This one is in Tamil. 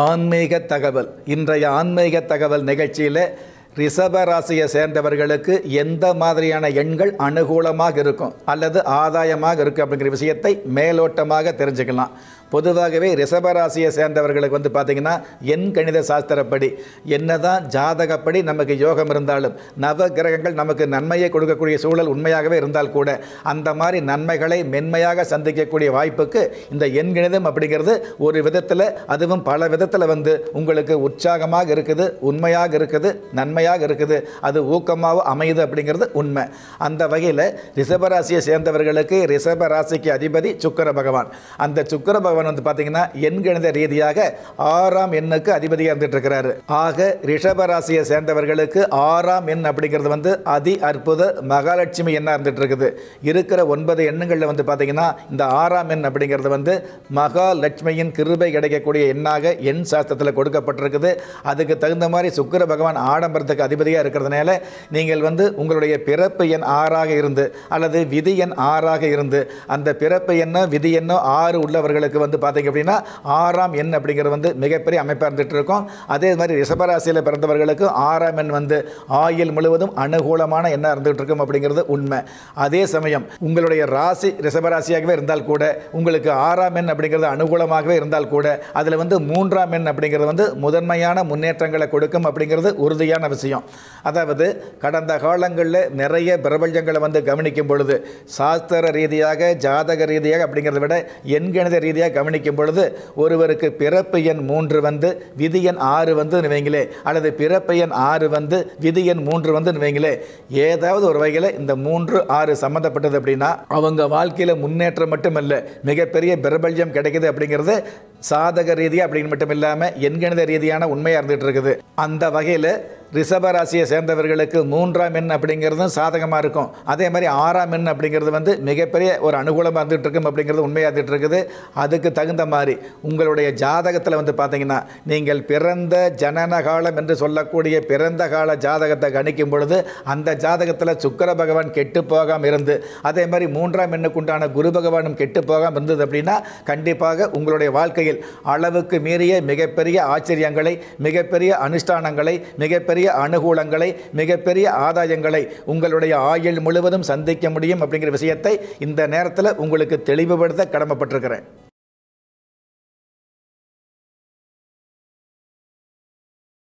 ஆன்மீக தகவல். இன்றைய ஆன்மீக தகவல் நிகழ்ச்சியில் ரிஷப ராசியை சேர்ந்தவர்களுக்கு எந்த மாதிரியான எண்கள் அனுகூலமாக இருக்கும் அல்லது ஆதாயமாக இருக்கும் அப்படிங்கிற விஷயத்தை மேலோட்டமாக தெரிஞ்சுக்கலாம். பொதுவாகவே ரிஷபராசியை சேர்ந்தவர்களுக்கு பார்த்திங்கன்னா எண் கணித சாஸ்திரப்படி என்னதான் ஜாதகப்படி நமக்கு யோகம் இருந்தாலும் நவ கிரகங்கள் நமக்கு நன்மையை கொடுக்கக்கூடிய சூழல் உண்மையாகவே இருந்தால் கூட அந்த மாதிரி நன்மைகளை மென்மையாக சந்திக்கக்கூடிய வாய்ப்புக்கு இந்த எண் கணிதம் அப்படிங்கிறது ஒரு விதத்தில், அதுவும் பல விதத்தில் உங்களுக்கு உற்சாகமாக இருக்குது, உண்மையாக இருக்குது, நன்மையாக இருக்குது, அது ஊக்கமாக அமையுது அப்படிங்கிறது உண்மை. அந்த வகையில் ரிஷபராசியை சேர்ந்தவர்களுக்கு ரிஷபராசிக்கு அதிபதி சுக்கிர பகவான். அந்த சுக்கிர பகவான் பார்த்தீங்கன்னா எண்கணித ரீதியாக 6ஆம் எண்ணுக்கு அதிபதியாக இருந்துட்டு இருக்கிறாரு. ஆக ரிஷபராசியை சேர்ந்தவர்களுக்கு 6ஆம் எண் அப்படிங்கிறது அதி அற்புத மகாலட்சுமி எண்ணா இருந்துட்டு இருக்குது. இருக்கிற 9 எண்ணுகளில் பார்த்தீங்கன்னா இந்த 6ஆம் எண் அப்படிங்கிறது மகாலட்சுமியின் கிருபை கிடைக்கக்கூடிய எண்ணாக எண் சாஸ்திரத்தில் கொடுக்கப்பட்டிருக்குது. அதுக்கு தகுந்த மாதிரி சுக்கிர பகவான் ஆடம்பரத்துக்கு அதிபதியாக இருக்கிறதுனால நீங்கள் உங்களுடைய பிறப்பு எண் 6ஆக இருந்து அல்லது விதி எண் 6ஆக இருந்து அந்த பிறப்பு எண்ணோ விதி எண்ணோ 6 உள்ளவர்களுக்கு பார்த்தீங்க அப்படின்னா 6ஆம் எண் அப்படிங்கிறது மிகப்பெரிய அமைப்பாக இருந்துட்டு இருக்கும். அதே மாதிரி ரிஷபராசியில் பிறந்தவர்களுக்கு 6ஆம் எண் ஆயுள் முழுவதும் அனுகூலமான எண்ணாக இருந்துகிட்டு இருக்கும் அப்படிங்கிறது உண்மை. அதே சமயம் உங்களுடைய ராசி ரிஷபராசியாகவே இருந்தால் கூட உங்களுக்கு 6ஆம் எண் அப்படிங்கிறது அனுகூலமாகவே இருந்தால் கூட அதில் 3ஆம் எண் அப்படிங்கிறது முதன்மையான முன்னேற்றங்களை கொடுக்கும் அப்படிங்கிறது உறுதியான விஷயம். அதாவது கடந்த காலங்களில் நிறைய பிரபஞ்சங்களை கவனிக்கும் பொழுது சாஸ்திர ரீதியாக ஜாதக ரீதியாக அப்படிங்கிறத விட எண்கணித ரீதியாக கவனிக்கும் பொழுது ஒருவருக்கு பிறப்பு எண் 3 விதி எண் 6 வைங்களே, அல்லது பிறப்பு எண் 6 விதி எண் 3 வைங்களே, ஏதாவது ஒரு வகையில் இந்த 3, 6 சம்மந்தப்பட்டது அப்படின்னா அவங்க வாழ்க்கையில் முன்னேற்றம் மட்டுமல்ல மிகப்பெரிய பிரபல்யம் கிடைக்குது அப்படிங்கிறது சாதக ரீதியாக அப்படின்னு மட்டும் இல்லாமல் எண்கணித ரீதியான உண்மையாக இருந்துகிட்டு இருக்குது. அந்த வகையில் ரிஷபராசியை சேர்ந்தவர்களுக்கு 3ஆம் எண் அப்படிங்கிறதும் சாதகமாக இருக்கும். அதே மாதிரி 6ஆம் எண் அப்படிங்கிறது மிகப்பெரிய ஒரு அனுகூலமாக இருந்துகிட்டு இருக்கும் அப்படிங்கிறது உண்மையாக இருந்துகிட்டு இருக்குது. அதுக்கு தகுந்த மாதிரி உங்களுடைய ஜாதகத்தில் பார்த்தீங்கன்னா நீங்கள் பிறந்த ஜனன காலம் என்று சொல்லக்கூடிய பிறந்த கால ஜாதகத்தை கணிக்கும் பொழுது அந்த ஜாதகத்தில் சுக்கிர பகவான் கெட்டு போகாமல் இருந்து அதே மாதிரி 3ஆம் எண்ணுக்கு உண்டான குரு பகவானும் கெட்டு போகாமல் இருந்தது அப்படின்னா கண்டிப்பாக உங்களுடைய வாழ்க்கையில் அளவுக்கு மீறிய மிகப்பெரிய ஆச்சரியங்களை, மிகப்பெரிய அனுஷ்டானங்களை, மிகப்பெரிய அனுகூலங்களை, மிகப்பெரிய ஆதாயங்களை உங்களுடைய ஆயுள் முழுவதும் சந்திக்க முடியும் அப்படிங்கிற விஷயத்தை இந்த நேரத்தில் உங்களுக்கு தெளிவுபடுத்த கடமைப்பட்டிருக்கிறேன்.